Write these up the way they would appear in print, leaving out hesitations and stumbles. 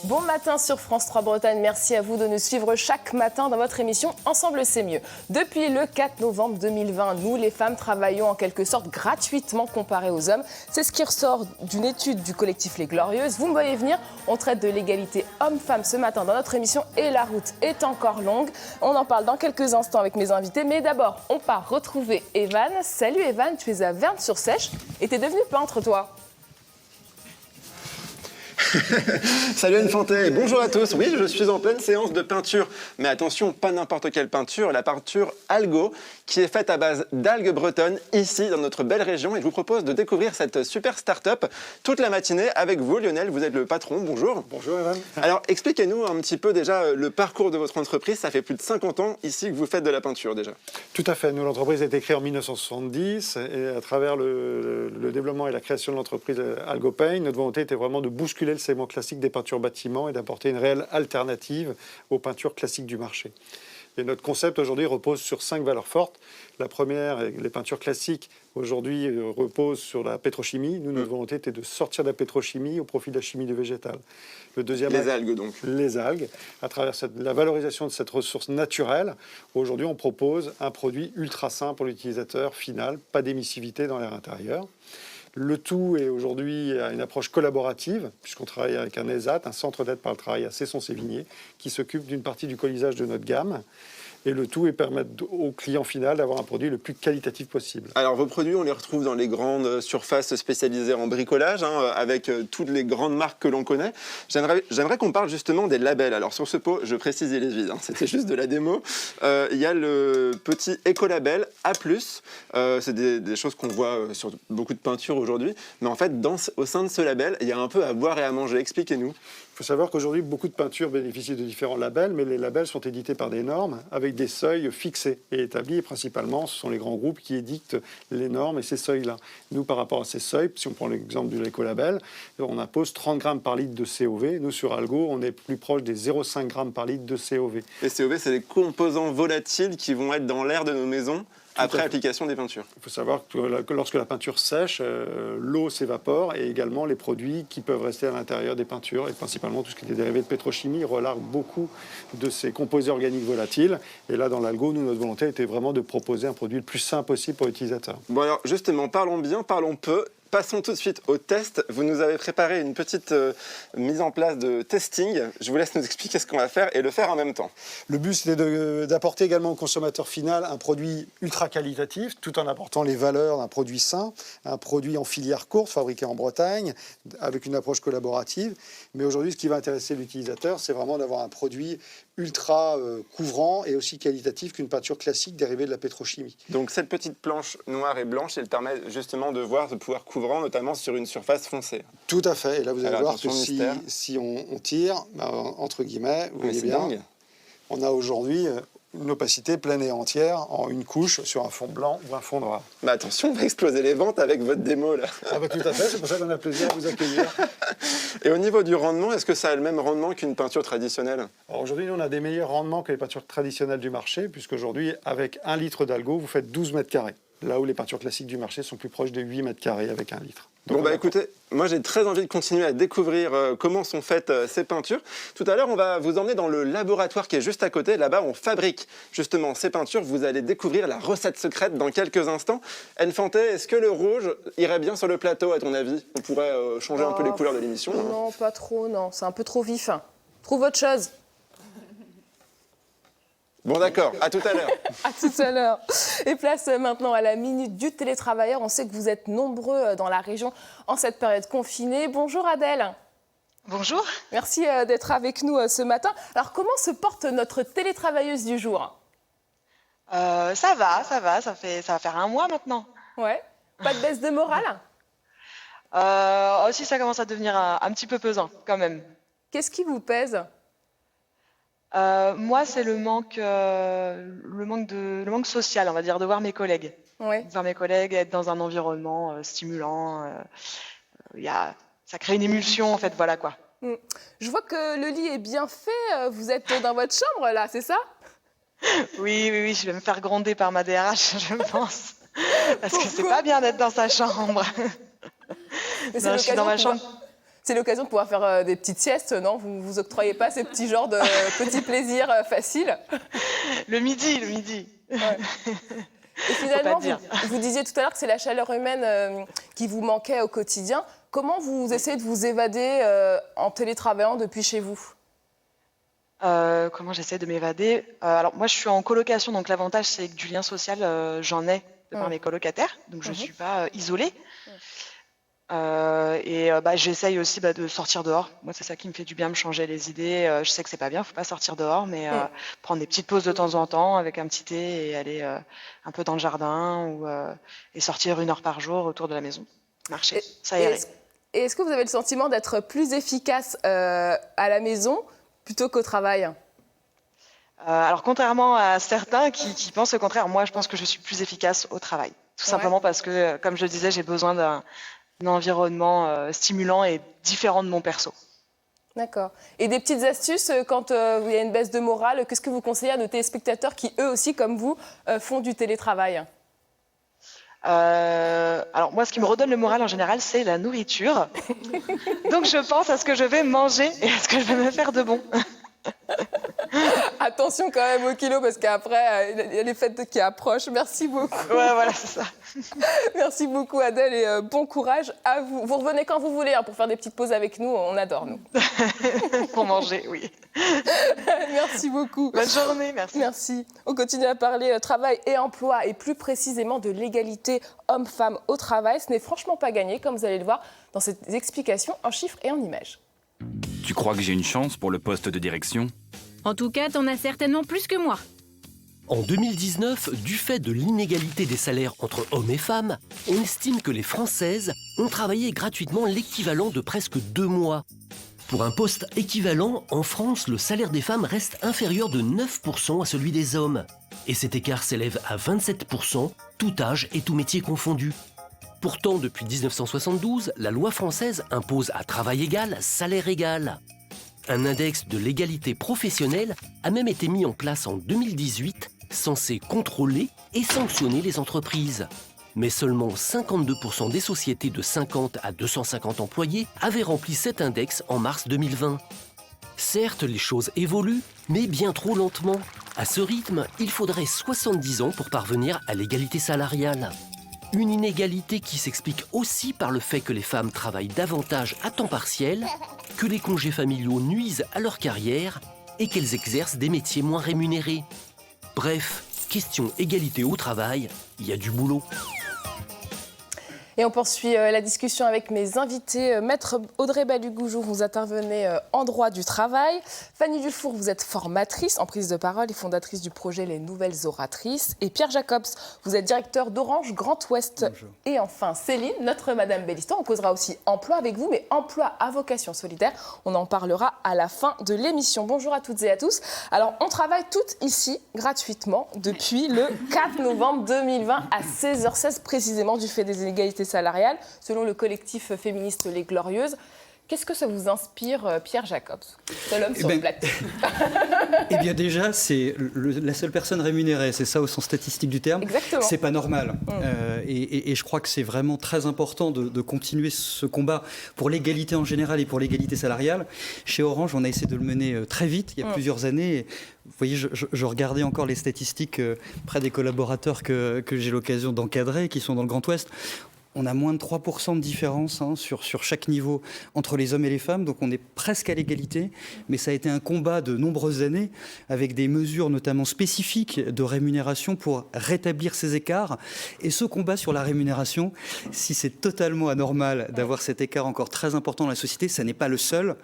Bon matin sur France 3 Bretagne, merci à vous de nous suivre chaque matin dans votre émission Ensemble c'est mieux. Depuis le 4 novembre 2020, nous les femmes travaillons en quelque sorte gratuitement comparées aux hommes. C'est ce qui ressort d'une étude du collectif Les Glorieuses. Vous me voyez venir, on traite de l'égalité homme-femme ce matin dans notre émission et la route est encore longue. On en parle dans quelques instants avec mes invités, mais d'abord on part retrouver Evan. Salut Evan, tu es à Verne-sur-Sèche et t'es devenu peintre toi. Salut Anne Fanté, bonjour à tous. Oui, je suis en pleine séance de peinture. Mais attention, pas n'importe quelle peinture, la peinture Algo, qui est faite à base d'algues bretonnes, ici dans notre belle région. Et je vous propose de découvrir cette super start-up toute la matinée avec vous, Lionel. Vous êtes le patron, bonjour. Bonjour Evan. Alors, expliquez-nous un petit peu déjà le parcours de votre entreprise. Ça fait plus de 50 ans ici que vous faites de la peinture déjà. Tout à fait. Nous, l'entreprise a été créée en 1970 et à travers le développement et la création de l'entreprise Algo Paint, notre volonté était vraiment de bousculer le segment classique des peintures bâtiments et d'apporter une réelle alternative aux peintures classiques du marché. Et notre concept aujourd'hui repose sur 5 valeurs fortes. La première, les peintures classiques aujourd'hui reposent sur la pétrochimie. Nous, notre volonté était de sortir de la pétrochimie au profit de la chimie du végétal. Le deuxième, les algues donc. Les algues. À travers la valorisation de cette ressource naturelle, aujourd'hui on propose un produit ultra sain pour l'utilisateur final, pas d'émissivité dans l'air intérieur. Le tout est aujourd'hui à une approche collaborative, puisqu'on travaille avec un ESAT, un centre d'aide par le travail à Cesson-Sévigné, qui s'occupe d'une partie du colisage de notre gamme. Et le tout est permettre au client final d'avoir un produit le plus qualitatif possible. Alors vos produits, on les retrouve dans les grandes surfaces spécialisées en bricolage, avec toutes les grandes marques que l'on connaît. J'aimerais qu'on parle justement des labels. Alors sur ce pot, je précise, il est vide, c'était juste de la démo. Il y a le petit écolabel A+. C'est des choses qu'on voit sur beaucoup de peintures aujourd'hui. Mais en fait, au sein de ce label, il y a un peu à boire et à manger. Expliquez-nous. Il faut savoir qu'aujourd'hui, beaucoup de peintures bénéficient de différents labels, mais les labels sont édités par des normes avec des seuils fixés et établis. Et principalement, ce sont les grands groupes qui édictent les normes et ces seuils-là. Nous, par rapport à ces seuils, si on prend l'exemple de l'écolabel, on impose 30 grammes par litre de COV. Nous, sur Algo, on est plus proche des 0,5 grammes par litre de COV. Les COV, c'est les composants volatiles qui vont être dans l'air de nos maisons après application des peintures. Il faut savoir que lorsque la peinture sèche, l'eau s'évapore et également les produits qui peuvent rester à l'intérieur des peintures, et principalement tout ce qui est dérivé de pétrochimie, relargue beaucoup de ces composés organiques volatiles. Et là, dans l'Algo, nous, notre volonté était vraiment de proposer un produit le plus sain possible pour l'utilisateur. Bon alors, justement, parlons bien, parlons peu. Passons tout de suite au test. Vous nous avez préparé une petite mise en place de testing. Je vous laisse nous expliquer ce qu'on va faire et le faire en même temps. Le but, c'était d'apporter également au consommateur final un produit ultra qualitatif, tout en apportant les valeurs d'un produit sain, un produit en filière courte, fabriqué en Bretagne, avec une approche collaborative. Mais aujourd'hui, ce qui va intéresser l'utilisateur, c'est vraiment d'avoir un produit ultra couvrant et aussi qualitatif qu'une peinture classique dérivée de la pétrochimie. Donc cette petite planche noire et blanche, elle permet justement de pouvoir couvrant, notamment sur une surface foncée. Tout à fait. Et là, vous allez voir que mystère. si on tire, entre guillemets, vous voyez bien, dingue. On a aujourd'hui une opacité pleine et entière en une couche sur un fond blanc ou un fond noir. Mais attention, on va exploser les ventes avec votre démo là. Ah bah, tout à fait, c'est pour ça qu'on a plaisir à vous accueillir. Et au niveau du rendement, est-ce que ça a le même rendement qu'une peinture traditionnelle? Alors aujourd'hui, nous, on a des meilleurs rendements que les peintures traditionnelles du marché, puisqu'aujourd'hui, avec 1 litre d'Algo, vous faites 12 mètres carrés. Là où les peintures classiques du marché sont plus proches de 8 mètres carrés avec 1 litre. Donc bon bah écoutez, moi j'ai très envie de continuer à découvrir comment sont faites ces peintures. Tout à l'heure, on va vous emmener dans le laboratoire qui est juste à côté. Là-bas, on fabrique justement ces peintures. Vous allez découvrir la recette secrète dans quelques instants. Anne Fanté, est-ce que le rouge irait bien sur le plateau à ton avis? On pourrait changer un peu les couleurs de l'émission. Non, pas trop, non. C'est un peu trop vif. Trouve autre chose. Bon d'accord, à tout à l'heure. À tout à l'heure. Et place maintenant à la minute du télétravailleur. On sait que vous êtes nombreux dans la région en cette période confinée. Bonjour Adèle. Bonjour. Merci d'être avec nous ce matin. Alors comment se porte notre télétravailleuse du jour? Ça va, ça va faire 1 mois maintenant. Ouais. Pas de baisse de morale? Aussi ça commence à devenir un petit peu pesant quand même. Qu'est-ce qui vous pèse? Moi, c'est le manque social, on va dire, de voir mes collègues. Ouais. Voir mes collègues, être dans un environnement stimulant. Ça crée une émulsion, en fait, voilà quoi. Je vois que le lit est bien fait. Vous êtes dans votre chambre, là, c'est ça? Oui, je vais me faire gronder par ma DRH, je pense. Parce que c'est Pourquoi? pas bien d'être dans sa chambre. Mais Non, je suis dans ma chambre. C'est l'occasion de pouvoir faire des petites siestes, non? Vous vous octroyez pas ces petits genres de petits plaisirs faciles? Le midi. Ouais. Et Faut finalement, pas dire. vous disiez tout à l'heure que c'est la chaleur humaine qui vous manquait au quotidien. Comment vous essayez de vous évader en télétravaillant depuis chez vous? Comment j'essaie de m'évader? Alors moi je suis en colocation, donc l'avantage c'est que du lien social j'en ai de par mes colocataires, donc je suis pas isolée. J'essaye aussi de sortir dehors. Moi c'est ça qui me fait du bien, me changer les idées. Je sais que c'est pas bien, faut pas sortir dehors, mais prendre des petites pauses de temps en temps avec un petit thé et aller un peu dans le jardin et sortir 1 heure par jour autour de la maison, marcher, ça irait. Et est-ce que vous avez le sentiment d'être plus efficace à la maison plutôt qu'au travail? Alors contrairement à certains qui pensent le contraire, moi je pense que je suis plus efficace au travail. Tout simplement parce que, comme je le disais, j'ai besoin d'un environnement stimulant et différent de mon perso. D'accord. Et des petites astuces quand il y a une baisse de morale, qu'est-ce que vous conseillez à nos téléspectateurs qui, eux aussi, comme vous, font du télétravail? Alors moi, ce qui me redonne le moral en général, c'est la nourriture. Donc je pense à ce que je vais manger et à ce que je vais me faire de bon. Attention quand même au kilo parce qu'après, il y a les fêtes qui approchent. Merci beaucoup. Ouais, voilà, c'est ça. Merci beaucoup Adèle et bon courage à vous. Vous revenez quand vous voulez pour faire des petites pauses avec nous. On adore, nous. Pour manger, oui. Merci beaucoup. Bonne journée, merci. Merci. On continue à parler travail et emploi et plus précisément de l'égalité homme-femme au travail. Ce n'est franchement pas gagné, comme vous allez le voir dans ces explications en chiffres et en images. Tu crois que j'ai une chance pour le poste de direction? En tout cas, t'en as certainement plus que moi. En 2019, du fait de l'inégalité des salaires entre hommes et femmes, on estime que les Françaises ont travaillé gratuitement l'équivalent de presque 2 mois. Pour un poste équivalent, en France, le salaire des femmes reste inférieur de 9% à celui des hommes. Et cet écart s'élève à 27%, tout âge et tout métier confondu. Pourtant, depuis 1972, la loi française impose à travail égal, salaire égal. Un index de l'égalité professionnelle a même été mis en place en 2018, censé contrôler et sanctionner les entreprises. Mais seulement 52% des sociétés de 50 à 250 employés avaient rempli cet index en mars 2020. Certes, les choses évoluent, mais bien trop lentement. À ce rythme, il faudrait 70 ans pour parvenir à l'égalité salariale. Une inégalité qui s'explique aussi par le fait que les femmes travaillent davantage à temps partiel, que les congés familiaux nuisent à leur carrière et qu'elles exercent des métiers moins rémunérés. Bref, question égalité au travail, il y a du boulot. Et on poursuit la discussion avec mes invités. Maître Audrey Balugoujou, vous intervenez en droit du travail. Fanny Dufour, vous êtes formatrice en prise de parole et fondatrice du projet Les Nouvelles Oratrices. Et Pierre Jacobs, vous êtes directeur d'Orange Grand Ouest. Bonjour. Et enfin Céline, notre Madame Belliston. On causera aussi emploi avec vous, mais emploi à vocation solidaire. On en parlera à la fin de l'émission. Bonjour à toutes et à tous. Alors, on travaille toutes ici gratuitement depuis le 4 novembre 2020 à 16h16 précisément du fait des inégalités salariale, selon le collectif féministe Les Glorieuses. Qu'est-ce que ça vous inspire, Pierre Jacobs, seul homme sur le plateau? Eh bien déjà, c'est la seule personne rémunérée, c'est ça au sens statistique du terme. Exactement. C'est pas normal. Et je crois que c'est vraiment très important de continuer ce combat pour l'égalité en général et pour l'égalité salariale. Chez Orange, on a essayé de le mener très vite, il y a plusieurs années. Et vous voyez, je regardais encore les statistiques près des collaborateurs que j'ai l'occasion d'encadrer, qui sont dans le Grand Ouest. On a moins de 3% de différence sur chaque niveau entre les hommes et les femmes, donc on est presque à l'égalité, mais ça a été un combat de nombreuses années avec des mesures notamment spécifiques de rémunération pour rétablir ces écarts. Et ce combat sur la rémunération, si c'est totalement anormal d'avoir cet écart encore très important dans la société, ça n'est pas le seul.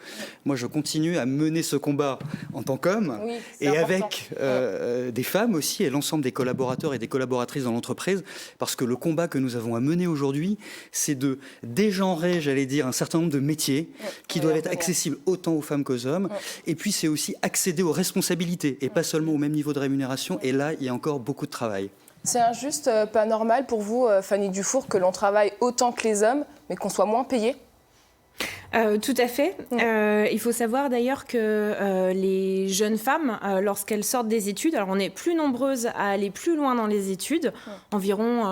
Moi, je continue à mener ce combat en tant qu'homme et avec des femmes aussi et l'ensemble des collaborateurs et des collaboratrices dans l'entreprise, parce que le combat que nous avons à mener aujourd'hui, c'est de dégenrer, j'allais dire, un certain nombre de métiers qui doivent être accessibles autant aux femmes qu'aux hommes. Et puis, c'est aussi accéder aux responsabilités et pas seulement au même niveau de rémunération. Et là, il y a encore beaucoup de travail. C'est injuste, pas normal pour vous, Fanny Dufour, que l'on travaille autant que les hommes, mais qu'on soit moins payé? Tout à fait. Il faut savoir d'ailleurs que les jeunes femmes, lorsqu'elles sortent des études, alors on est plus nombreuses à aller plus loin dans les études, environ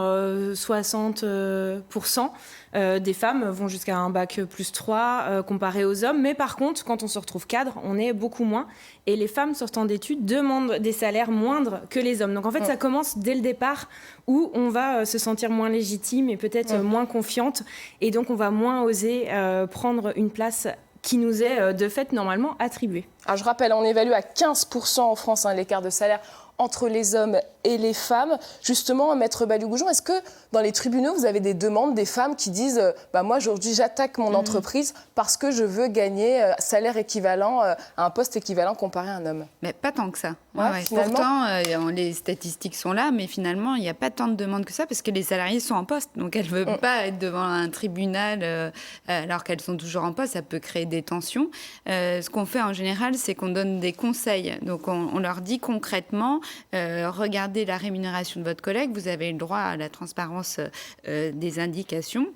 60% des femmes vont jusqu'à un bac plus 3 comparé aux hommes, mais par contre, quand on se retrouve cadre, on est beaucoup moins. Et les femmes sortant d'études demandent des salaires moindres que les hommes. Donc en fait, ça commence dès le départ où on va se sentir moins légitime et peut-être moins confiante. Et donc on va moins oser prendre une place qui nous est de fait normalement attribuée. Alors je rappelle, on évalue à 15% en France l'écart de salaire entre les hommes et les femmes. Justement, Maître Baliou-Goujon, est-ce que dans les tribunaux, vous avez des demandes des femmes qui disent moi, aujourd'hui, j'attaque mon entreprise parce que je veux gagner un salaire équivalent à un poste équivalent comparé à un homme? Mais pas tant que ça. Finalement. Pourtant, les statistiques sont là, mais finalement, il n'y a pas tant de demandes que ça parce que les salariés sont en poste. Donc, elles ne veulent pas être devant un tribunal alors qu'elles sont toujours en poste. Ça peut créer des tensions. Ce qu'on fait en général, c'est qu'on donne des conseils. Donc, on leur dit concrètement, regardez la rémunération de votre collègue, vous avez le droit à la transparence des indications.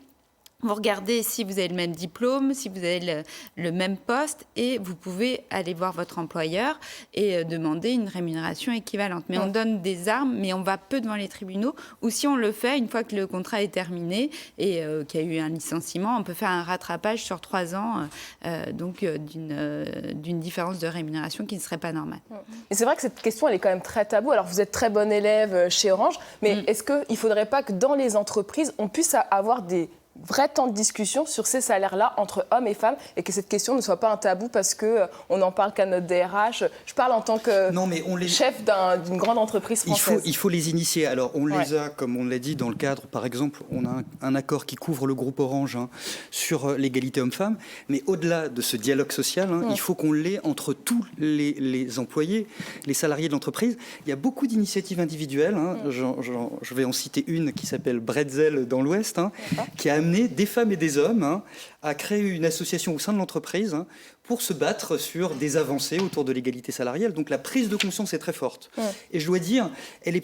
Vous regardez si vous avez le même diplôme, si vous avez le même poste et vous pouvez aller voir votre employeur et demander une rémunération équivalente. Mais on donne des armes, mais on va peu devant les tribunaux. Ou si on le fait, une fois que le contrat est terminé et qu'il y a eu un licenciement, on peut faire un rattrapage sur 3 ans d'une différence de rémunération qui ne serait pas normale. Et c'est vrai que cette question, elle est quand même très taboue. Alors, vous êtes très bonne élève chez Orange, mais est-ce qu'il ne faudrait pas que dans les entreprises, on puisse avoir des vrai temps de discussion sur ces salaires-là entre hommes et femmes et que cette question ne soit pas un tabou parce qu'on n'en parle qu'à notre DRH. Je parle en tant que chef d'une grande entreprise française. Il faut les initier. Alors, on les a, comme on l'a dit, dans le cadre, par exemple, on a un accord qui couvre le groupe Orange sur l'égalité homme-femme. Mais au-delà de ce dialogue social, il faut qu'on l'ait entre tous les employés, les salariés de l'entreprise. Il y a beaucoup d'initiatives individuelles. Je vais en citer une qui s'appelle Bretzel dans l'Ouest, qui a des femmes et des hommes à créer une association au sein de l'entreprise pour se battre sur des avancées autour de l'égalité salariale. Donc la prise de conscience est très forte. Et je dois dire, elle a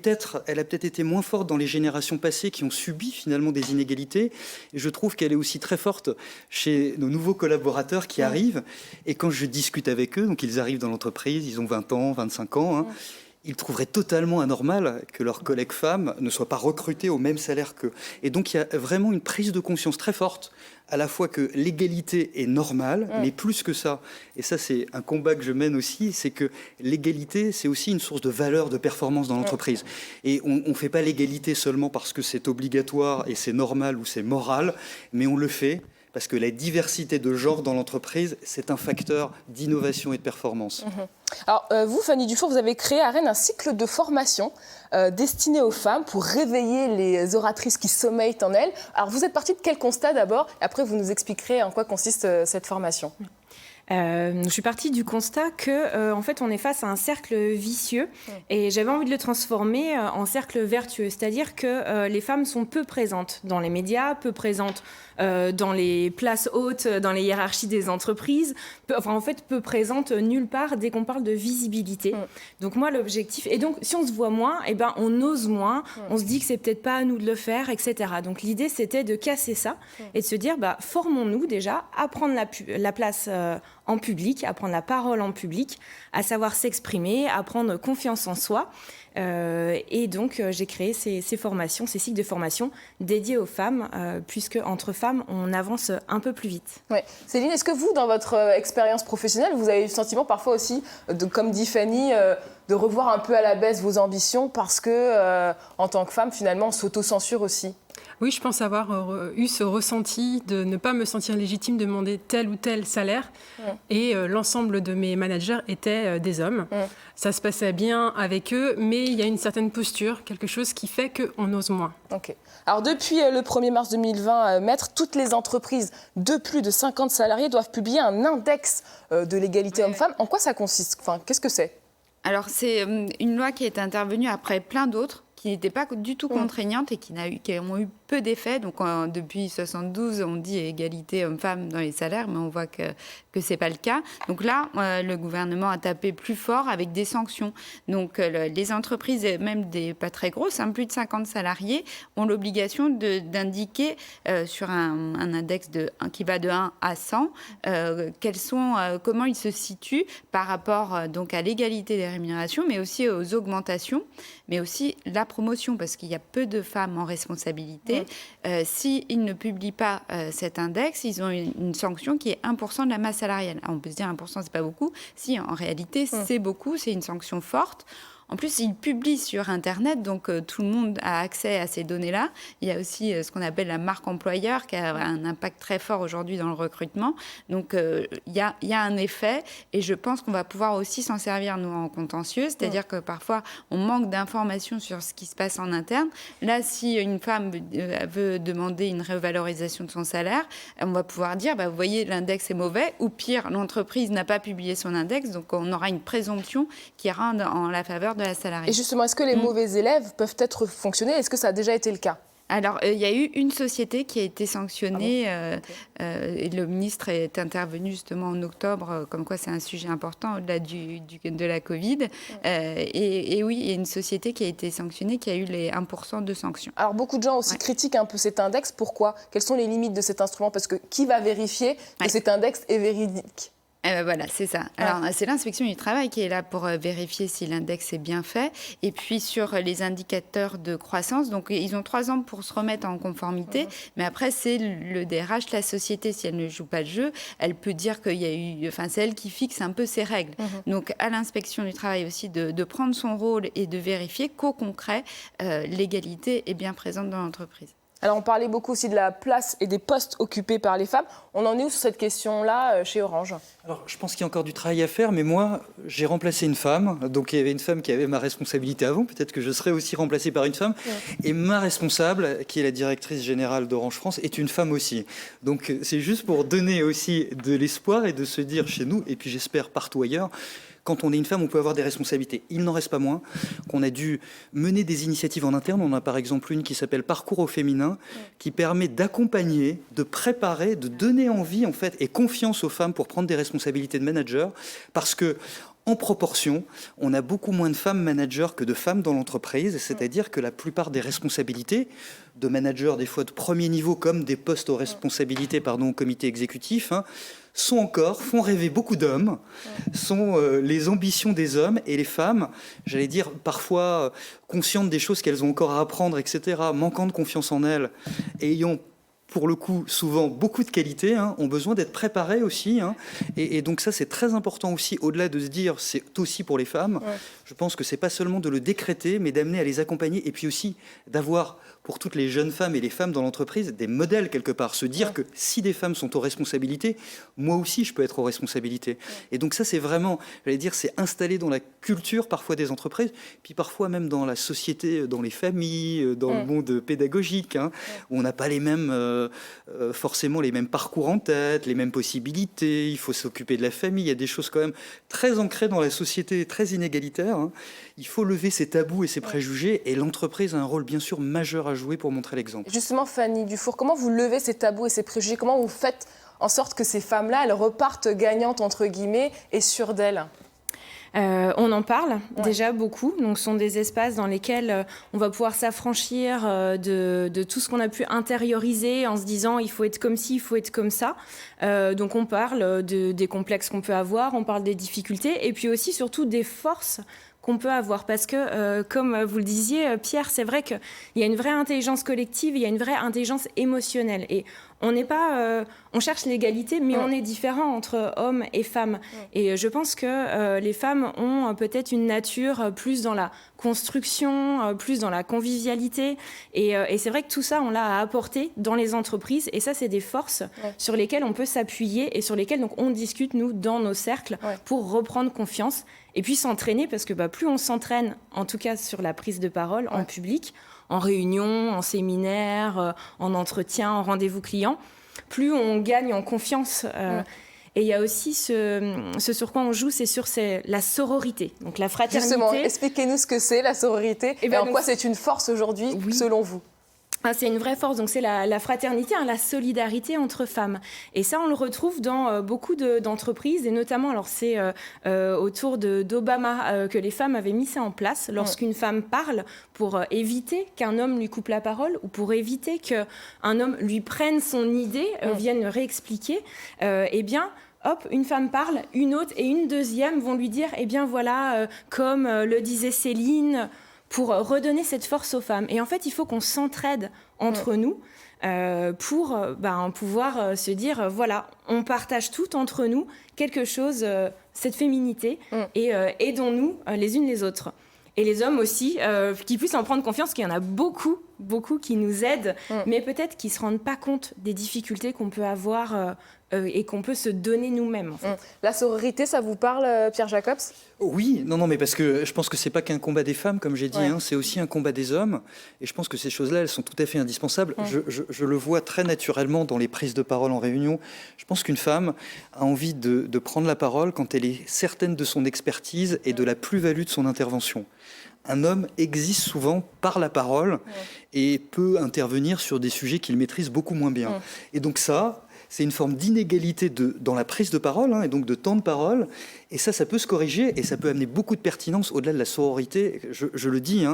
peut-être été moins forte dans les générations passées qui ont subi finalement des inégalités. Et je trouve qu'elle est aussi très forte chez nos nouveaux collaborateurs qui arrivent. Et quand je discute avec eux, donc ils arrivent dans l'entreprise, ils ont 20 ans, 25 ans, ils trouveraient totalement anormal que leurs collègues femmes ne soient pas recrutées au même salaire qu'eux. Et donc il y a vraiment une prise de conscience très forte, à la fois que l'égalité est normale, mais plus que ça, et ça c'est un combat que je mène aussi, c'est que l'égalité c'est aussi une source de valeur, de performance dans l'entreprise. Et on ne fait pas l'égalité seulement parce que c'est obligatoire et c'est normal ou c'est moral, mais on le fait parce que la diversité de genre dans l'entreprise, c'est un facteur d'innovation et de performance. Alors, vous, Fanny Dufour, vous avez créé à Rennes un cycle de formation destiné aux femmes pour réveiller les oratrices qui sommeillent en elles. Alors, vous êtes partie de quel constat d'abord? Et après, vous nous expliquerez en quoi consiste cette formation. Je suis partie du constat que, en fait, on est face à un cercle vicieux et j'avais envie de le transformer en cercle vertueux. C'est-à-dire que les femmes sont peu présentes dans les médias, peu présentes dans les places hautes, dans les hiérarchies des entreprises, peu présentes nulle part dès qu'on parle de visibilité. Donc moi, l'objectif... Et donc, si on se voit moins, on ose moins, on se dit que c'est peut-être pas à nous de le faire, etc. Donc l'idée, c'était de casser ça et de se dire, formons-nous déjà à prendre la place en public, à prendre la parole en public, à savoir s'exprimer, à prendre confiance en soi. Et donc, j'ai créé ces formations, ces cycles de formation dédiés aux femmes, puisque entre femmes, on avance un peu plus vite. Ouais. Céline, est-ce que vous, dans votre expérience professionnelle, vous avez eu le sentiment parfois aussi, comme dit Fanny, de revoir un peu à la baisse vos ambitions parce que, en tant que femme, finalement, on s'auto-censure aussi? Oui, je pense avoir eu ce ressenti de ne pas me sentir légitime de demander tel ou tel salaire. Et l'ensemble de mes managers étaient des hommes. Ça se passait bien avec eux, mais il y a une certaine posture, quelque chose qui fait qu'on ose moins. Ok. Alors depuis le 1er mars 2020, Maître, toutes les entreprises de plus de 50 salariés doivent publier un index de l'égalité homme-femme. En quoi ça consiste? Qu'est-ce que c'est? Alors, c'est une loi qui est intervenue après plein d'autres qui n'étaient pas du tout contraignantes et qui ont eu peu d'effets. Donc, depuis 72, on dit égalité hommes-femmes dans les salaires, mais on voit que ce n'est pas le cas. Donc là, le gouvernement a tapé plus fort avec des sanctions. Donc, les entreprises, même des pas très grosses, plus de 50 salariés, ont l'obligation d'indiquer sur un index qui va de 1 à 100 comment ils se situent par rapport donc à l'égalité des rémunérations, mais aussi aux augmentations, mais aussi la promotion, parce qu'il y a peu de femmes en responsabilité. S'ils ne publient pas cet index, ils ont une sanction qui est 1% de la masse salariale. Alors, on peut se dire 1%, c'est pas beaucoup. Si, en réalité, c'est beaucoup, c'est une sanction forte. En plus, ils publient sur Internet, donc tout le monde a accès à ces données-là. Il y a aussi ce qu'on appelle la marque employeur, qui a un impact très fort aujourd'hui dans le recrutement. Donc, il y a un effet, et je pense qu'on va pouvoir aussi s'en servir, nous, en contentieux. C'est-à-dire que parfois, on manque d'informations sur ce qui se passe en interne. Là, si une femme veut demander une revalorisation de son salaire, on va pouvoir dire, vous voyez, l'index est mauvais, ou pire, l'entreprise n'a pas publié son index, donc on aura une présomption qui ira en la faveur de la salariée. Et justement, est-ce que les mauvais élèves peuvent être fonctionnés? Est-ce que ça a déjà été le cas? Alors, il y a eu une société qui a été sanctionnée et le ministre est intervenu justement en octobre, comme quoi c'est un sujet important au-delà de la Covid. Et oui, il y a une société qui a été sanctionnée, qui a eu les 1% de sanctions. Alors, beaucoup de gens aussi critiquent un peu cet index. Pourquoi? Quelles sont les limites de cet instrument? Parce que qui va vérifier que cet index est véridique? Voilà, c'est ça. Alors, c'est l'inspection du travail qui est là pour vérifier si l'index est bien fait. Et puis, sur les indicateurs de croissance, donc ils ont 3 ans pour se remettre en conformité. Mais après, c'est le DRH, la société, si elle ne joue pas le jeu, elle peut dire qu'il y a eu... Enfin, c'est elle qui fixe un peu ses règles. Donc, à l'inspection du travail aussi de prendre son rôle et de vérifier qu'au concret, l'égalité est bien présente dans l'entreprise. Alors, on parlait beaucoup aussi de la place et des postes occupés par les femmes. On en est où sur cette question-là chez Orange? Alors, je pense qu'il y a encore du travail à faire, mais moi, j'ai remplacé une femme. Donc, il y avait une femme qui avait ma responsabilité avant. Peut-être que je serai aussi remplacé par une femme. Et ma responsable, qui est la directrice générale d'Orange France, est une femme aussi. Donc, c'est juste pour donner aussi de l'espoir et de se dire chez nous, et puis j'espère partout ailleurs, quand on est une femme, on peut avoir des responsabilités. Il n'en reste pas moins qu'on a dû mener des initiatives en interne. On a par exemple une qui s'appelle Parcours au féminin, qui permet d'accompagner, de préparer, de donner envie en fait, et confiance aux femmes pour prendre des responsabilités de manager. Parce que, en proportion, on a beaucoup moins de femmes managers que de femmes dans l'entreprise, c'est-à-dire que la plupart des responsabilités de managers, des fois de premier niveau, comme des postes aux responsabilités au comité exécutif, font rêver beaucoup d'hommes, sont les ambitions des hommes, et les femmes, j'allais dire, parfois conscientes des choses qu'elles ont encore à apprendre, etc., manquant de confiance en elles, et ayant pour le coup, souvent beaucoup de qualités, ont besoin d'être préparées aussi. Et donc ça, c'est très important aussi, au-delà de se dire, c'est aussi pour les femmes. Je pense que c'est pas seulement de le décréter, mais d'amener à les accompagner, et puis aussi d'avoir, pour toutes les jeunes femmes et les femmes dans l'entreprise, des modèles quelque part. Se dire que si des femmes sont aux responsabilités, moi aussi, je peux être aux responsabilités. Et donc ça, c'est vraiment, j'allais dire, c'est installé dans la culture parfois des entreprises, puis parfois même dans la société, dans les familles, dans le monde pédagogique, où on n'a pas les mêmes... forcément les mêmes parcours en tête, les mêmes possibilités, il faut s'occuper de la famille, il y a des choses quand même très ancrées dans la société, très inégalitaires. Il faut lever ces tabous et ces préjugés, et l'entreprise a un rôle bien sûr majeur à jouer pour montrer l'exemple. Justement, Fanny Dufour, comment vous levez ces tabous et ces préjugés? Comment vous faites en sorte que ces femmes-là, elles repartent gagnantes, entre guillemets, et sûres d'elles? On en parle déjà beaucoup, donc ce sont des espaces dans lesquels on va pouvoir s'affranchir de tout ce qu'on a pu intérioriser en se disant il faut être comme ci, il faut être comme ça. Donc on parle des complexes qu'on peut avoir, on parle des difficultés et puis aussi surtout des forces qu'on peut avoir. Parce que, comme vous le disiez, Pierre, c'est vrai qu'il y a une vraie intelligence collective, il y a une vraie intelligence émotionnelle. Et on n'est pas... on cherche l'égalité, mais on est différent entre hommes et femmes. Et je pense que les femmes ont peut-être une nature plus dans la construction, plus dans la convivialité. Et c'est vrai que tout ça, on l'a à apporter dans les entreprises. Et ça, c'est des forces sur lesquelles on peut s'appuyer et sur lesquelles donc, on discute, nous, dans nos cercles, pour reprendre confiance. Et puis s'entraîner, parce que plus on s'entraîne, en tout cas sur la prise de parole en public, en réunion, en séminaire, en entretien, en rendez-vous client, plus on gagne en confiance. Et il y a aussi ce sur quoi on joue, c'est la sororité, donc la fraternité. Justement, expliquez-nous ce que c'est la sororité et en quoi c'est une force aujourd'hui, selon vous. C'est une vraie force, donc c'est la fraternité, la solidarité entre femmes. Et ça, on le retrouve dans beaucoup d'entreprises, et notamment, alors c'est autour d'Obama que les femmes avaient mis ça en place. Lorsqu'une femme parle, pour éviter qu'un homme lui coupe la parole, ou pour éviter qu'un homme lui prenne son idée, vienne réexpliquer, eh bien... Hop, une femme parle, une autre et une deuxième vont lui dire, eh bien voilà, comme le disait Céline, pour redonner cette force aux femmes. Et en fait, il faut qu'on s'entraide entre nous pour pouvoir se dire, voilà, on partage tout entre nous, quelque chose, cette féminité, et aidons-nous les unes les autres. Et les hommes aussi, qui puissent en prendre confiance, qu'il y en a beaucoup qui nous aident, mais peut-être qui ne se rendent pas compte des difficultés qu'on peut avoir et qu'on peut se donner nous-mêmes. En fait. La sororité, ça vous parle, Pierre Jacobs ? Oui, non, mais parce que je pense que c'est pas qu'un combat des femmes, comme j'ai dit, c'est aussi un combat des hommes. Et je pense que ces choses-là, elles sont tout à fait indispensables. Je le vois très naturellement dans les prises de parole en réunion. Je pense qu'une femme a envie de prendre la parole quand elle est certaine de son expertise et de la plus-value de son intervention. Un homme existe souvent par la parole et peut intervenir sur des sujets qu'il maîtrise beaucoup moins bien. Et donc ça, c'est une forme d'inégalité dans la prise de parole, et donc de temps de parole. Et ça peut se corriger et ça peut amener beaucoup de pertinence au-delà de la sororité. Je le dis,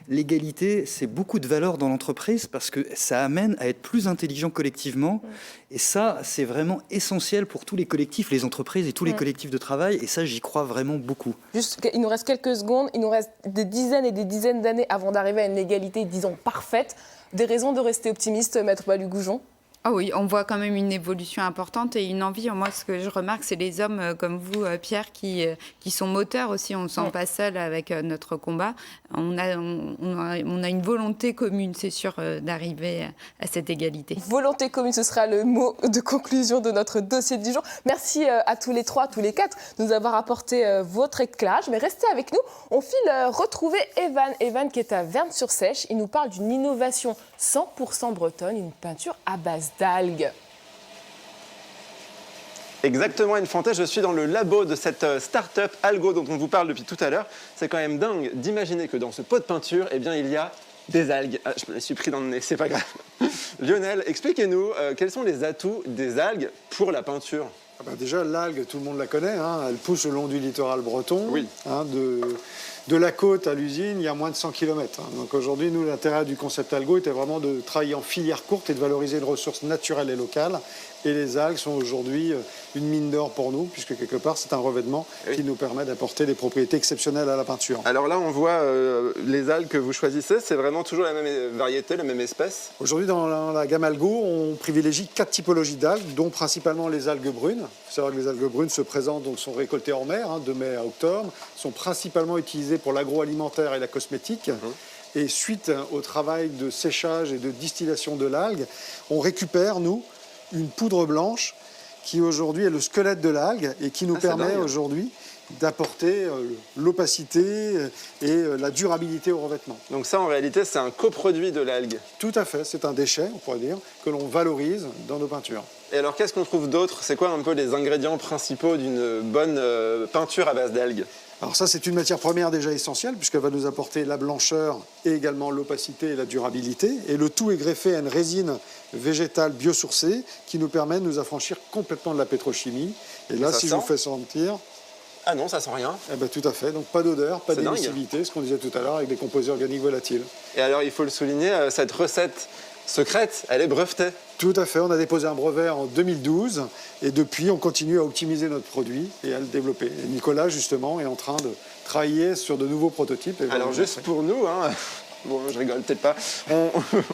l'égalité, c'est beaucoup de valeur dans l'entreprise parce que ça amène à être plus intelligent collectivement. Et ça, c'est vraiment essentiel pour tous les collectifs, les entreprises et tous les collectifs de travail. Et ça, j'y crois vraiment beaucoup. Juste, il nous reste quelques secondes. Il nous reste des dizaines et des dizaines d'années avant d'arriver à une égalité, disons, parfaite. Des raisons de rester optimiste, Maître Balup-Goujon ? Ah oui, on voit quand même une évolution importante et une envie. Moi, ce que je remarque, c'est les hommes comme vous, Pierre, qui sont moteurs aussi. On ne se sent pas seul avec notre combat. On a une volonté commune, c'est sûr, d'arriver à cette égalité. Volonté commune, ce sera le mot de conclusion de notre dossier du jour. Merci à tous les trois, tous les quatre, de nous avoir apporté votre éclairage. Mais restez avec nous. On file retrouver Evan. Evan qui est à Vernes-sur-Sèche. Il nous parle d'une innovation 100% bretonne, une peinture à base d'algues. Exactement, Anne Fantet, je suis dans le labo de cette start-up Algo dont on vous parle depuis tout à l'heure. C'est quand même dingue d'imaginer que dans ce pot de peinture, eh bien, il y a des algues. Ah, je me suis pris dans le nez, c'est pas grave. Lionel, expliquez-nous quels sont les atouts des algues pour la peinture. Déjà, l'algue, tout le monde la connaît, elle pousse le long du littoral breton. Oui. De la côte à l'usine, il y a moins de 100 km. Donc aujourd'hui, nous, l'intérêt du concept Algo était vraiment de travailler en filière courte et de valoriser une ressource naturelle et locale. Et les algues sont aujourd'hui une mine d'or pour nous, puisque quelque part, c'est un revêtement qui nous permet d'apporter des propriétés exceptionnelles à la peinture. Alors là, on voit les algues que vous choisissez, c'est vraiment toujours la même variété, la même espèce. Aujourd'hui, dans la gamme Algo, on privilégie 4 typologies d'algues, dont principalement les algues brunes. Il faut savoir que les algues brunes se présentent, donc sont récoltées en mer, de mai à octobre, sont principalement utilisées pour l'agroalimentaire et la cosmétique. Et suite au travail de séchage et de distillation de l'algue, on récupère, nous, une poudre blanche qui aujourd'hui est le squelette de l'algue et qui nous permet aujourd'hui d'apporter l'opacité et la durabilité au revêtement. Donc ça, en réalité, c'est un coproduit de l'algue. Tout à fait, c'est un déchet, on pourrait dire, que l'on valorise dans nos peintures. Et alors, qu'est-ce qu'on trouve d'autre? C'est quoi un peu les ingrédients principaux d'une bonne peinture à base d'algues? Alors ça, c'est une matière première déjà essentielle, puisqu'elle va nous apporter la blancheur et également l'opacité et la durabilité. Et le tout est greffé à une résine végétale biosourcée qui nous permet de nous affranchir complètement de la pétrochimie. Et là, si je vous fais sentir... Ah non, ça sent rien. Eh ben, tout à fait. Donc pas d'odeur, pas d'émissivité, ce qu'on disait tout à l'heure, avec des composés organiques volatiles. Et alors, il faut le souligner, cette recette secrète, elle est brevetée. Tout à fait. On a déposé un brevet en 2012 et depuis, on continue à optimiser notre produit et à le développer. Et Nicolas, justement, est en train de travailler sur de nouveaux prototypes. Et alors, juste pour nous, bon, je rigole peut-être pas,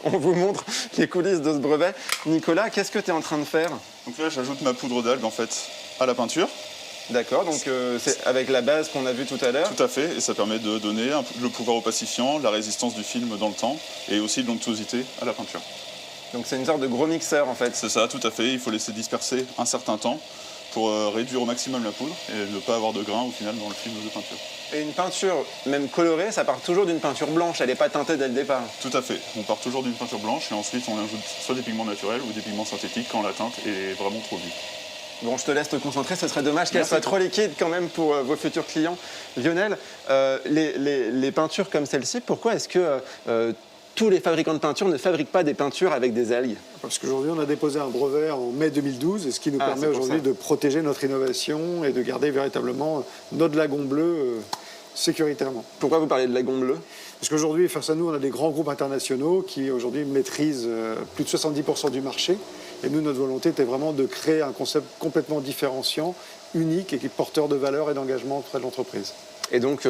on vous montre les coulisses de ce brevet. Nicolas, qu'est-ce que tu es en train de faire? Donc là, j'ajoute ma poudre d'algue, en fait, à la peinture. D'accord, donc c'est avec la base qu'on a vue tout à l'heure. Tout à fait, et ça permet de donner le pouvoir opacifiant, la résistance du film dans le temps, et aussi de l'onctuosité à la peinture. Donc c'est une sorte de gros mixeur en fait. C'est ça, tout à fait, il faut laisser disperser un certain temps pour réduire au maximum la poudre et ne pas avoir de grains au final dans le film de peinture. Et une peinture, même colorée, ça part toujours d'une peinture blanche, elle n'est pas teintée dès le départ. Tout à fait, on part toujours d'une peinture blanche et ensuite on ajoute soit des pigments naturels ou des pigments synthétiques quand la teinte est vraiment trop vive. Bon, je te laisse te concentrer, ce serait dommage qu'elle soit trop liquide quand même pour vos futurs clients. Lionel, les peintures comme celle-ci, pourquoi est-ce que tous les fabricants de peinture ne fabriquent pas des peintures avec des algues? Parce qu'aujourd'hui, on a déposé un brevet en mai 2012, ce qui nous permet aujourd'hui de protéger notre innovation et de garder véritablement notre lagon bleu sécuritairement. Pourquoi vous parlez de lagon bleu? Parce qu'aujourd'hui, face à nous, on a des grands groupes internationaux qui aujourd'hui maîtrisent plus de 70% du marché. Et nous, notre volonté était vraiment de créer un concept complètement différenciant, unique et qui est porteur de valeur et d'engagement auprès de l'entreprise. Et donc,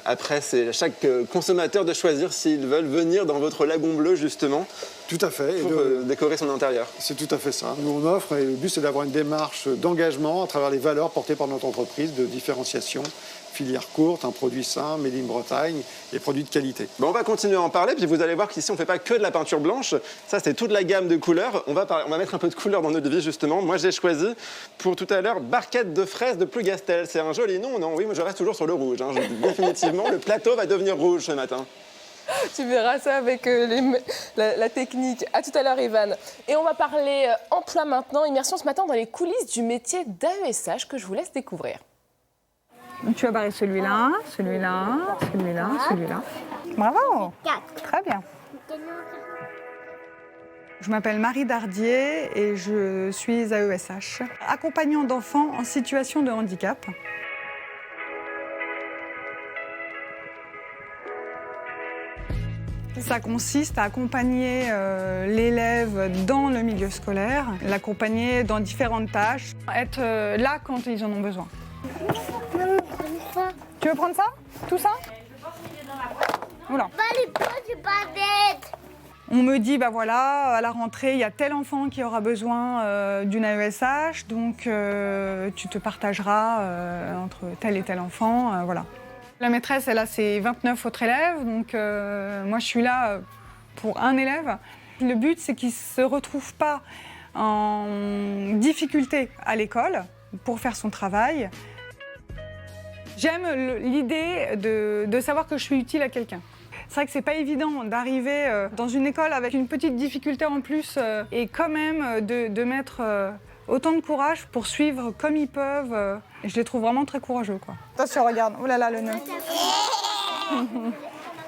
après, c'est à chaque consommateur de choisir s'ils veulent venir dans votre lagon bleu, justement. Tout à fait. Pour décorer son intérieur. C'est tout à fait ça. Nous, on offre, et le but, c'est d'avoir une démarche d'engagement à travers les valeurs portées par notre entreprise, de différenciation, filière courte, un produit sain, made in Bretagne et produits de qualité. Bon, on va continuer à en parler, puis vous allez voir qu'ici, on ne fait pas que de la peinture blanche. Ça, c'est toute la gamme de couleurs. On va mettre un peu de couleur dans notre vie, justement. Moi, j'ai choisi, pour tout à l'heure, Barquette de fraises de Plougastel. C'est un joli nom, non? Oui, moi, je reste toujours sur le rouge. Hein. Définitivement, le plateau va devenir rouge ce matin. Tu verras ça avec la technique. À tout à l'heure, Ivan. Et on va parler emploi maintenant. Immersion ce matin dans les coulisses du métier d'AESH que je vous laisse découvrir. Donc, tu vas barrer celui-là, celui-là, celui-là, celui-là. Bravo! Très bien. Je m'appelle Marie Dardier et je suis AESH, accompagnante d'enfants en situation de handicap. Ça consiste à accompagner l'élève dans le milieu scolaire, l'accompagner dans différentes tâches, être là quand ils en ont besoin. Tu veux prendre ça? Tout ça? Oula. On me dit, bah voilà, à la rentrée, il y a tel enfant qui aura besoin d'une AESH, donc tu te partageras entre tel et tel enfant, voilà. La maîtresse, elle a ses 29 autres élèves, donc moi je suis là pour un élève. Le but, c'est qu'il ne se retrouve pas en difficulté à l'école pour faire son travail. J'aime l'idée de savoir que je suis utile à quelqu'un. C'est vrai que c'est pas évident d'arriver dans une école avec une petite difficulté en plus et quand même de mettre autant de courage pour suivre comme ils peuvent. Je les trouve vraiment très courageux, quoi. Attention, regarde. Oh là là, le nœud.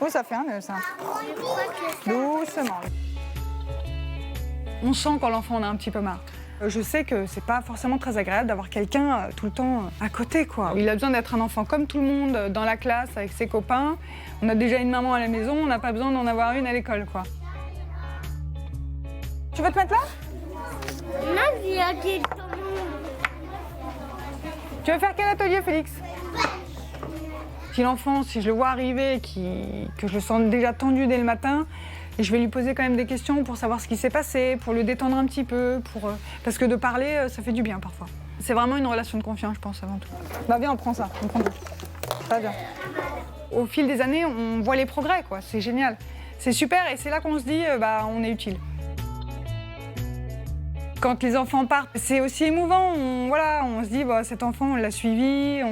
Oh, ça fait un nœud, ça. Doucement. On sent quand l'enfant en a un petit peu marre. Je sais que c'est pas forcément très agréable d'avoir quelqu'un tout le temps à côté, quoi. Il a besoin d'être un enfant comme tout le monde dans la classe avec ses copains. On a déjà une maman à la maison, on n'a pas besoin d'en avoir une à l'école, quoi. Tu veux te mettre là? Tu veux faire quel atelier, Félix? Si l'enfant, si je le vois arriver, que je le sens déjà tendu dès le matin, je vais lui poser quand même des questions pour savoir ce qui s'est passé, pour le détendre un petit peu, parce que de parler, ça fait du bien parfois. C'est vraiment une relation de confiance, je pense, avant tout. Bah viens, on prend ça, on prend tout. Très bien. Au fil des années, on voit les progrès, quoi. C'est génial. C'est super et c'est là qu'on se dit, bah, on est utile. Quand les enfants partent, c'est aussi émouvant. On se dit, bah, cet enfant, on l'a suivi,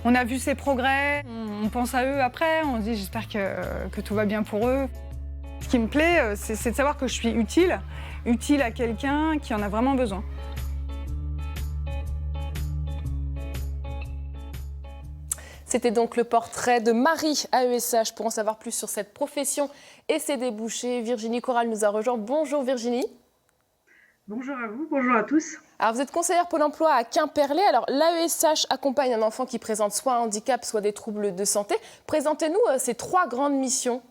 on a vu ses progrès, on pense à eux après, on se dit, j'espère que tout va bien pour eux. Ce qui me plaît, c'est de savoir que je suis utile à quelqu'un qui en a vraiment besoin. C'était donc le portrait de Marie, AESH. Pour en savoir plus sur cette profession et ses débouchés, Virginie Corral nous a rejoint. Bonjour Virginie. Bonjour à vous, bonjour à tous. Alors vous êtes conseillère Pôle emploi à Quimperlé. Alors l'AESH accompagne un enfant qui présente soit un handicap, soit des troubles de santé. Présentez-nous ces trois grandes missions.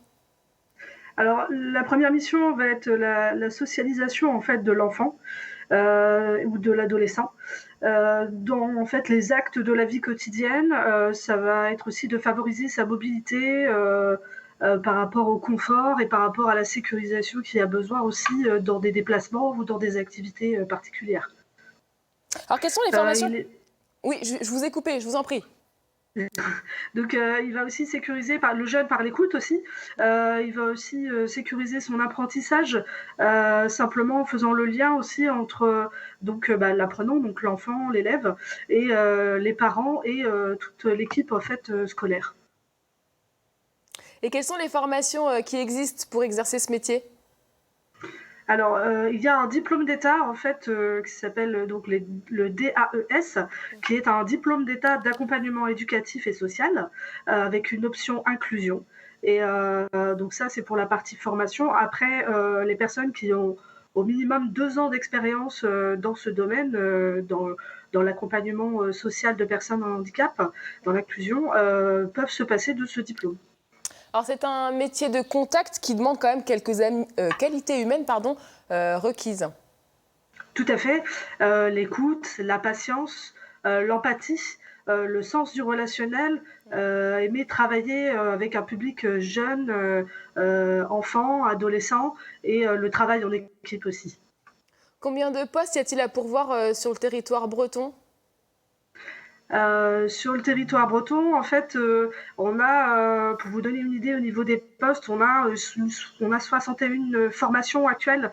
Alors la première mission va être la socialisation en fait de l'enfant ou de l'adolescent dans en fait les actes de la vie quotidienne. Ça va être aussi de favoriser sa mobilité par rapport au confort et par rapport à la sécurisation qu'il y a besoin aussi dans des déplacements ou dans des activités particulières. Alors quelles sont les formations Oui, je vous ai coupé, je vous en prie. Donc il va aussi sécuriser le jeune par l'écoute aussi. Il va aussi sécuriser son apprentissage simplement en faisant le lien aussi entre l'apprenant, donc l'enfant, l'élève, et les parents et toute l'équipe en fait scolaire. Et quelles sont les formations qui existent pour exercer ce métier ? Alors, il y a un diplôme d'État, en fait, qui s'appelle donc le DAES, qui est un diplôme d'État d'accompagnement éducatif et social, avec une option inclusion. Et donc ça, c'est pour la partie formation. Après, les personnes qui ont au minimum 2 ans d'expérience dans ce domaine, dans l'accompagnement social de personnes en handicap, dans l'inclusion, peuvent se passer de ce diplôme. Alors c'est un métier de contact qui demande quand même quelques qualités humaines requises. Tout à fait. L'écoute, la patience, l'empathie, le sens du relationnel, aimer travailler avec un public jeune, enfant, adolescent, et le travail en équipe aussi. Combien de postes y a-t-il à pourvoir sur le territoire breton ? Sur le territoire breton, en fait, on a, pour vous donner une idée au niveau des postes, on a 61 formations actuelles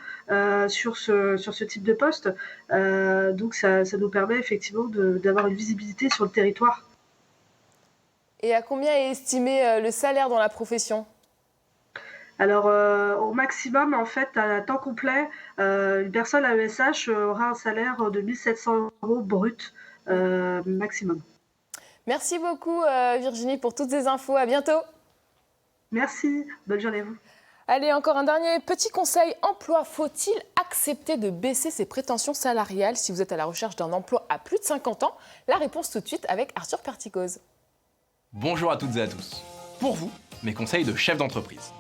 sur ce type de poste. Donc ça nous permet effectivement d'avoir une visibilité sur le territoire. Et à combien est estimé le salaire dans la profession ? Alors, Au maximum, en fait, à temps complet, une personne à ESH aura un salaire de 1 700 € brut. Maximum. Merci beaucoup Virginie pour toutes ces infos. À bientôt. Merci. Bonne journée à vous. Allez, encore un dernier petit conseil emploi. Faut-il accepter de baisser ses prétentions salariales si vous êtes à la recherche d'un emploi à plus de 50 ans ? La réponse tout de suite avec Arthur Perticose. Bonjour à toutes et à tous. Pour vous, mes conseils de chef d'entreprise.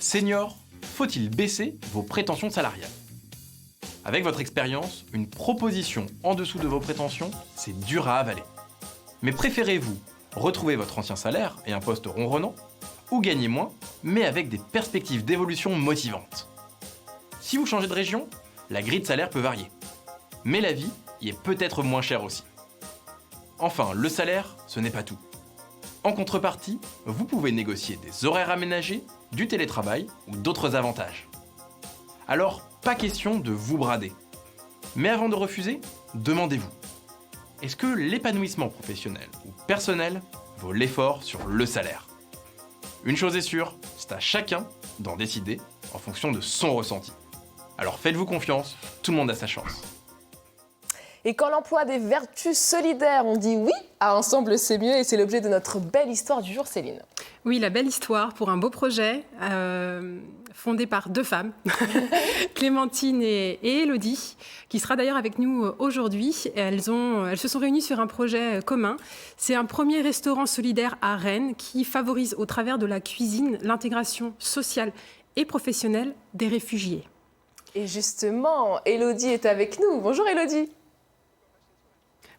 Senior, faut-il baisser vos prétentions salariales ? Avec votre expérience, une proposition en dessous de vos prétentions, c'est dur à avaler. Mais préférez-vous retrouver votre ancien salaire et un poste ronronnant, ou gagner moins, mais avec des perspectives d'évolution motivantes ? Si vous changez de région, la grille de salaire peut varier. Mais la vie y est peut-être moins chère aussi. Enfin, le salaire, ce n'est pas tout. En contrepartie, vous pouvez négocier des horaires aménagés, du télétravail ou d'autres avantages. Alors, pas question de vous brader. Mais avant de refuser, demandez-vous. Est-ce que l'épanouissement professionnel ou personnel vaut l'effort sur le salaire ? Une chose est sûre, c'est à chacun d'en décider en fonction de son ressenti. Alors faites-vous confiance, tout le monde a sa chance. Et quand l'emploi des vertus solidaires, on dit oui à Ensemble c'est mieux, et c'est l'objet de notre belle histoire du jour, Céline. Oui, la belle histoire pour un beau projet fondé par 2 femmes, Clémentine et Élodie, qui sera d'ailleurs avec nous aujourd'hui. Elles se sont réunies sur un projet commun. C'est un premier restaurant solidaire à Rennes qui favorise au travers de la cuisine l'intégration sociale et professionnelle des réfugiés. Et justement, Élodie est avec nous. Bonjour Élodie.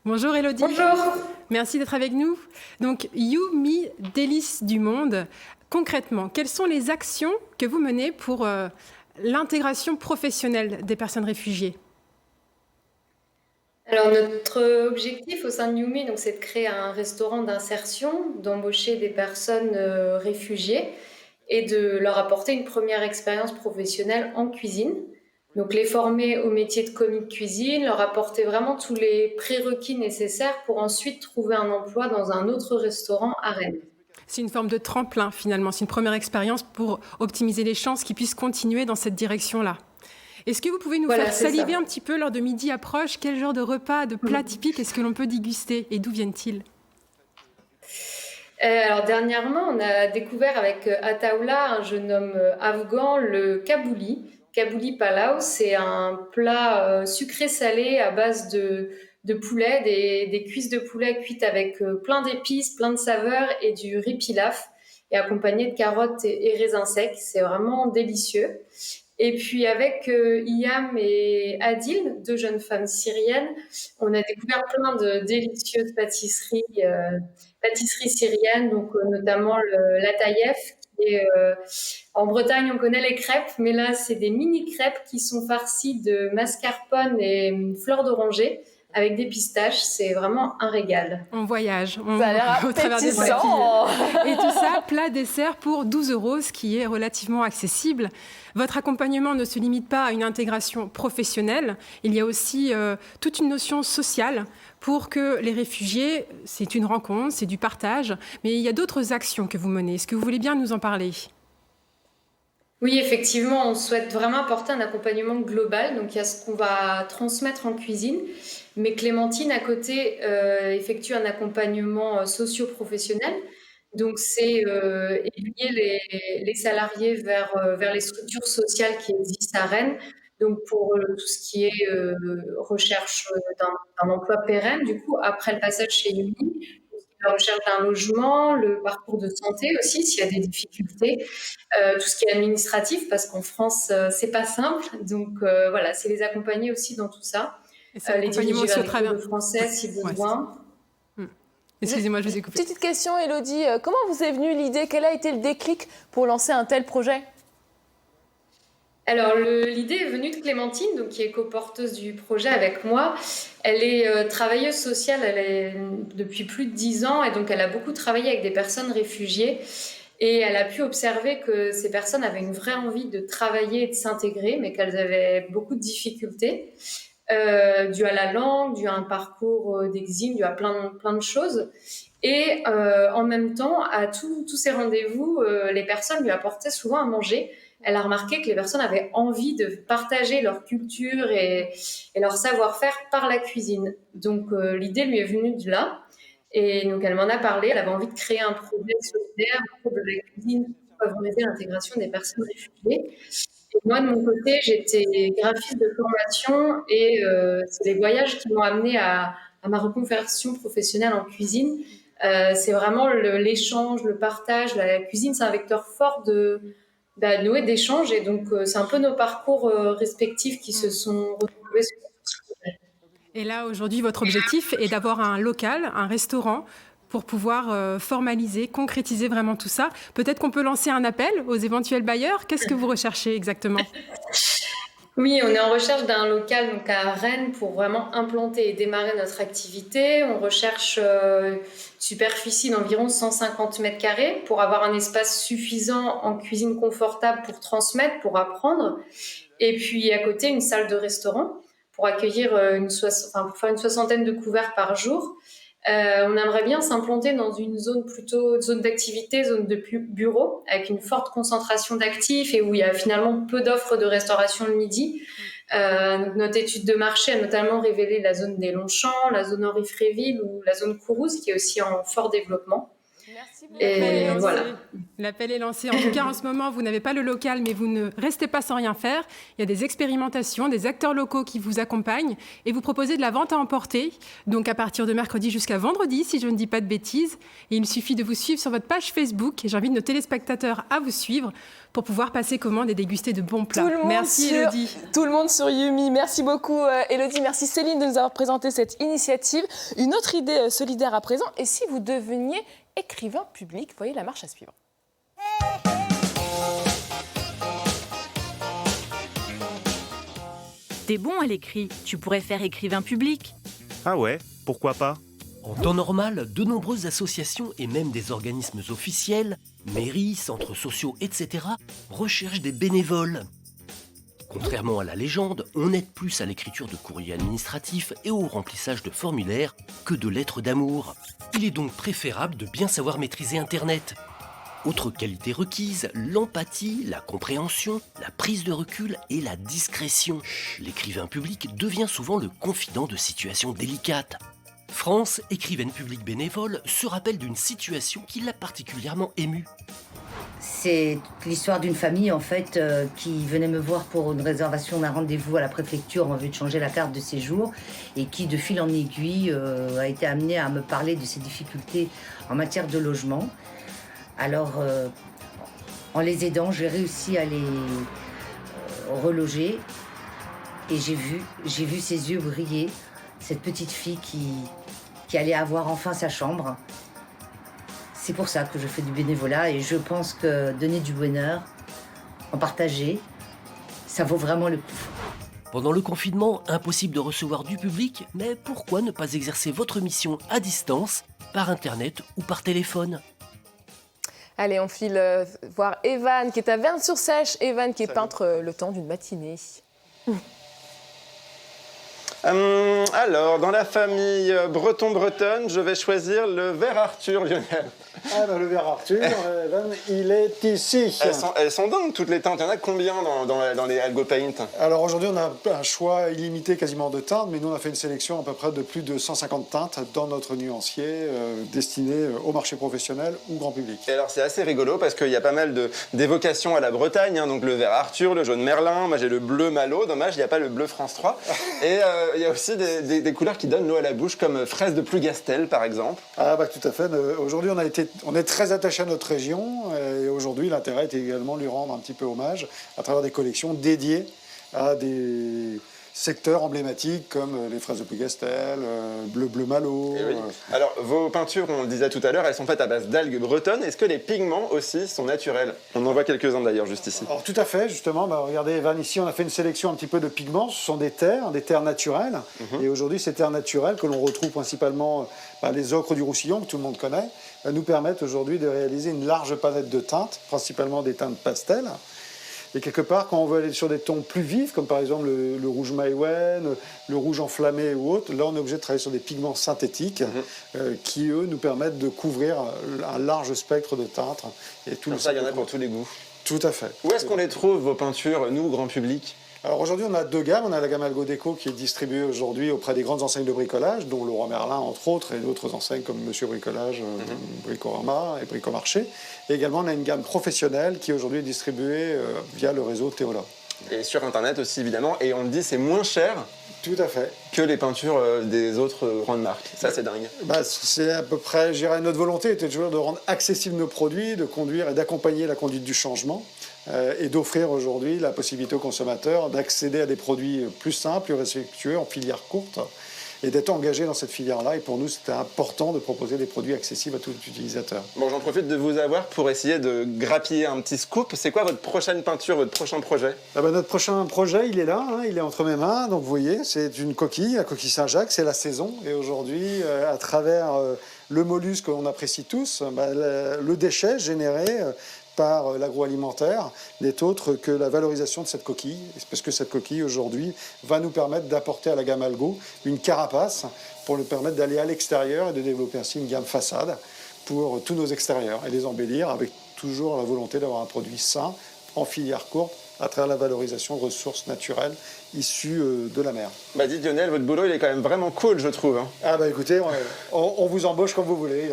Bonjour Élodie. Bonjour. Merci d'être avec nous. Donc, You Me Délices du Monde. Concrètement, quelles sont les actions que vous menez pour l'intégration professionnelle des personnes réfugiées ? Alors, notre objectif au sein de You Me, c'est de créer un restaurant d'insertion, d'embaucher des personnes réfugiées et de leur apporter une première expérience professionnelle en cuisine. Donc, les former au métier de commis de cuisine, leur apporter vraiment tous les prérequis nécessaires pour ensuite trouver un emploi dans un autre restaurant à Rennes. C'est une forme de tremplin, finalement. C'est une première expérience pour optimiser les chances qu'ils puissent continuer dans cette direction-là. Est-ce que vous pouvez nous faire saliver un petit peu lors de midi approche ? Quel genre de repas, de plats typiques est-ce que l'on peut déguster et d'où viennent-ils ? Alors, dernièrement, on a découvert avec Ataoula, un jeune homme afghan, le kabouli. Kabouli Palau, c'est un plat sucré-salé à base de poulet, des cuisses de poulet cuites avec plein d'épices, plein de saveurs et du riz pilaf et accompagné de carottes et raisins secs. C'est vraiment délicieux. Et puis avec Iyam et Adil, 2 jeunes femmes syriennes, on a découvert plein de délicieuses pâtisseries syriennes, donc notamment la taïef. Et en Bretagne, on connaît les crêpes, mais là, c'est des mini-crêpes qui sont farcies de mascarpone et fleurs d'oranger avec des pistaches. C'est vraiment un régal. On voyage ça a l'air au travers des appétissant. Et tout ça, plat dessert pour 12 €, ce qui est relativement accessible. Votre accompagnement ne se limite pas à une intégration professionnelle. Il y a aussi toute une notion sociale pour que les réfugiés, c'est une rencontre, c'est du partage, mais il y a d'autres actions que vous menez. Est-ce que vous voulez bien nous en parler ? Oui, effectivement, on souhaite vraiment apporter un accompagnement global. Donc, il y a ce qu'on va transmettre en cuisine, mais Clémentine, à côté, effectue un accompagnement socio-professionnel. Donc, c'est aiguiller les salariés vers les structures sociales qui existent à Rennes. Donc, pour tout ce qui est recherche d'un emploi pérenne, du coup, après le passage chez Yumi, la recherche d'un logement, le parcours de santé aussi, s'il y a des difficultés, tout ce qui est administratif, parce qu'en France, c'est pas simple. Donc voilà, c'est les accompagner aussi dans tout ça. Les diriger vers des cours de français si besoin. Excusez-moi, je vous ai coupé. Petite question, Élodie. Comment vous est venue l'idée? Quel a été le déclic pour lancer un tel projet? Alors, l'idée est venue de Clémentine, donc, qui est coporteuse du projet avec moi. Elle est travailleuse sociale depuis plus de 10 ans et donc elle a beaucoup travaillé avec des personnes réfugiées. Et elle a pu observer que ces personnes avaient une vraie envie de travailler et de s'intégrer, mais qu'elles avaient beaucoup de difficultés, dues à la langue, dues à un parcours d'exil, dues à plein de choses. Et en même temps, à tous ces rendez-vous, les personnes lui apportaient souvent à manger. Elle a remarqué que les personnes avaient envie de partager leur culture et leur savoir-faire par la cuisine. Donc l'idée lui est venue de là. Et donc elle m'en a parlé. Elle avait envie de créer un projet solidaire autour de la cuisine pour favoriser l'intégration des personnes réfugiées. Et moi, de mon côté, j'étais graphiste de formation et c'est les voyages qui m'ont amenée à ma reconversion professionnelle en cuisine. C'est vraiment l'échange, le partage. La cuisine, c'est un vecteur fort de nouer d'échanges. Et donc, c'est un peu nos parcours respectifs qui se sont retrouvés sur ce projet. Et là, aujourd'hui, votre objectif est d'avoir un local, un restaurant, pour pouvoir formaliser, concrétiser vraiment tout ça. Peut-être qu'on peut lancer un appel aux éventuels bailleurs. Qu'est-ce que vous recherchez exactement? Oui, on est en recherche d'un local donc à Rennes pour vraiment implanter et démarrer notre activité. On recherche une superficie d'environ 150 mètres carrés pour avoir un espace suffisant en cuisine confortable pour transmettre, pour apprendre. Et puis à côté, une salle de restaurant pour accueillir pour faire une soixantaine de couverts par jour. On aimerait bien s'implanter dans une zone plutôt zone d'activité, zone de bureau, avec une forte concentration d'actifs et où il y a finalement peu d'offres de restauration le midi. Notre étude de marché a notamment révélé la zone des Longchamps, la zone Henri-Fréville ou la zone Courrouze qui est aussi en fort développement. Et voilà. L'appel est lancé. En tout cas, en ce moment, vous n'avez pas le local, mais vous ne restez pas sans rien faire. Il y a des expérimentations, des acteurs locaux qui vous accompagnent et vous proposez de la vente à emporter. Donc, à partir de mercredi jusqu'à vendredi, si je ne dis pas de bêtises. Et il suffit de vous suivre sur votre page Facebook. Et j'invite nos téléspectateurs à vous suivre pour pouvoir passer commande et déguster de bons plats. Merci, Élodie. Tout le monde sur Yumi. Merci beaucoup, Élodie. Merci, Céline, de nous avoir présenté cette initiative. Une autre idée solidaire à présent. Et si vous deveniez écrivain public, voyez la marche à suivre. T'es bon à l'écrit, tu pourrais faire écrivain public. Ah ouais, pourquoi pas? En temps normal, de nombreuses associations et même des organismes officiels, mairies, centres sociaux, etc., recherchent des bénévoles. Contrairement à la légende, on aide plus à l'écriture de courriers administratifs et au remplissage de formulaires que de lettres d'amour. Il est donc préférable de bien savoir maîtriser Internet. Autre qualité requise, l'empathie, la compréhension, la prise de recul et la discrétion. L'écrivain public devient souvent le confident de situations délicates. France, écrivaine publique bénévole, se rappelle d'une situation qui l'a particulièrement émue. C'est l'histoire d'une famille en fait qui venait me voir pour une réservation d'un rendez-vous à la préfecture en vue de changer la carte de séjour et qui de fil en aiguille a été amenée à me parler de ses difficultés en matière de logement. Alors en les aidant, j'ai réussi à les reloger et j'ai vu ses yeux briller, cette petite fille qui allait avoir enfin sa chambre. C'est pour ça que je fais du bénévolat et je pense que donner du bonheur, en partager, ça vaut vraiment le coup. Pendant le confinement, impossible de recevoir du public, mais pourquoi ne pas exercer votre mission à distance, par Internet ou par téléphone ? Allez, on file voir Evan qui est à Verne-sur-Sèche. Evan qui est peintre le temps d'une matinée. Alors, dans la famille breton-bretonne, je vais choisir le ver Arthur, Lionel. Ah bah, le verre Arthur, Evan, il est ici. Elles sont dingues toutes les teintes. Il y en a combien dans les Algo Paint? Alors aujourd'hui, on a un choix illimité quasiment de teintes, mais nous on a fait une sélection à peu près de plus de 150 teintes dans notre nuancier destiné au marché professionnel ou grand public. Et alors c'est assez rigolo parce qu'il y a pas mal d'évocations à la Bretagne, hein, donc le vert Arthur, le jaune Merlin, moi j'ai le bleu Malo, dommage il n'y a pas le bleu France 3. Et il y a aussi des couleurs qui donnent l'eau à la bouche comme fraise de Plougastel par exemple. Ah bah tout à fait, aujourd'hui on est très attaché à notre région et aujourd'hui l'intérêt est également de lui rendre un petit peu hommage à travers des collections dédiées à des secteurs emblématiques comme les fraises de Plougastel, bleu Malo. Oui. Alors vos peintures, on le disait tout à l'heure, elles sont faites à base d'algues bretonnes. Est-ce que les pigments aussi sont naturels? On en voit quelques-uns d'ailleurs juste ici. Alors tout à fait, justement, regardez Evan, ici on a fait une sélection un petit peu de pigments, ce sont des terres naturelles. Et aujourd'hui ces terres naturelles que l'on retrouve principalement les ocres du Roussillon, que tout le monde connaît, nous permettent aujourd'hui de réaliser une large palette de teintes, principalement des teintes pastel. Et quelque part, quand on veut aller sur des tons plus vifs, comme par exemple le rouge Maïwen, le rouge enflammé ou autre, là on est obligé de travailler sur des pigments synthétiques qui, eux, nous permettent de couvrir un large spectre de teintes. Et tout ça, il y en a pour tous les goûts. Tout à fait. Où est-ce qu'on les trouve, vos peintures, nous, grand public? Alors aujourd'hui, on a deux gammes. On a la gamme Algo Déco qui est distribuée aujourd'hui auprès des grandes enseignes de bricolage, dont Leroy Merlin, entre autres, et d'autres enseignes comme Monsieur Bricolage, Bricorama et Bricomarché. Et également, on a une gamme professionnelle qui aujourd'hui est distribuée via le réseau Théola. Et sur Internet aussi, évidemment. Et on le dit, c'est moins cher. Tout à fait. Que les peintures des autres grandes marques. Ça, c'est dingue. C'est à peu près, je dirais, notre volonté était toujours de rendre accessibles nos produits, de conduire et d'accompagner la conduite du changement. Et d'offrir aujourd'hui la possibilité aux consommateurs d'accéder à des produits plus simples, plus respectueux, en filière courte, et d'être engagé dans cette filière-là. Et pour nous, c'était important de proposer des produits accessibles à tout utilisateur. Bon, j'en profite de vous avoir pour essayer de grappiller un petit scoop. C'est quoi votre prochaine peinture, votre prochain projet? Notre prochain projet, il est là, il est entre mes mains. Donc vous voyez, c'est une coquille, la coquille Saint-Jacques, c'est la saison. Et aujourd'hui, à travers le mollusque qu'on apprécie tous, le déchet généré par l'agroalimentaire n'est autre que la valorisation de cette coquille, parce que cette coquille aujourd'hui va nous permettre d'apporter à la gamme Algo une carapace pour nous permettre d'aller à l'extérieur et de développer ainsi une gamme façade pour tous nos extérieurs et les embellir avec toujours la volonté d'avoir un produit sain en filière courte à travers la valorisation de ressources naturelles issues de la mer. Dites Lionel, votre boulot il est quand même vraiment cool, je trouve. Écoutez, on vous embauche comme vous voulez.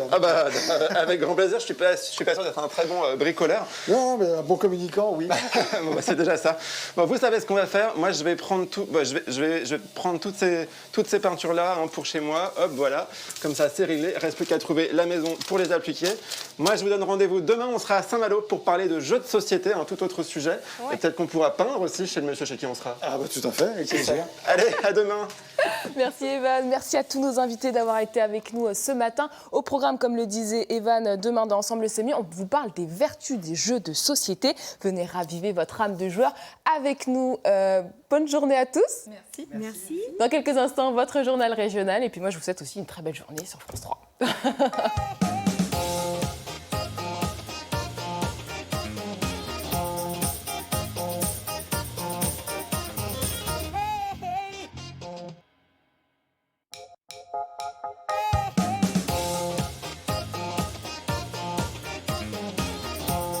Avec grand plaisir, je suis pas sûr d'être un très bon bricoleur. Non, mais un bon communicant, oui. C'est déjà ça. Vous savez ce qu'on va faire. Moi, je vais prendre tout. Je vais prendre toutes ces peintures-là pour chez moi. Hop, voilà. Comme ça, c'est réglé. Il ne reste plus qu'à trouver la maison pour les appliquer. Moi, je vous donne rendez-vous demain. On sera à Saint-Malo pour parler de jeux de société, un tout autre sujet. Ouais. Et peut-être qu'on pourra peindre aussi chez le monsieur chez qui on sera. Tout à fait, avec plaisir. Allez, à demain. Merci Evan, merci à tous nos invités d'avoir été avec nous ce matin. Au programme, comme le disait Evan, demain dans Ensemble c'est mieux, on vous parle des vertus des jeux de société. Venez raviver votre âme de joueur avec nous. Bonne journée à tous. Merci. Dans quelques instants, votre journal régional. Et puis moi, je vous souhaite aussi une très belle journée sur France 3.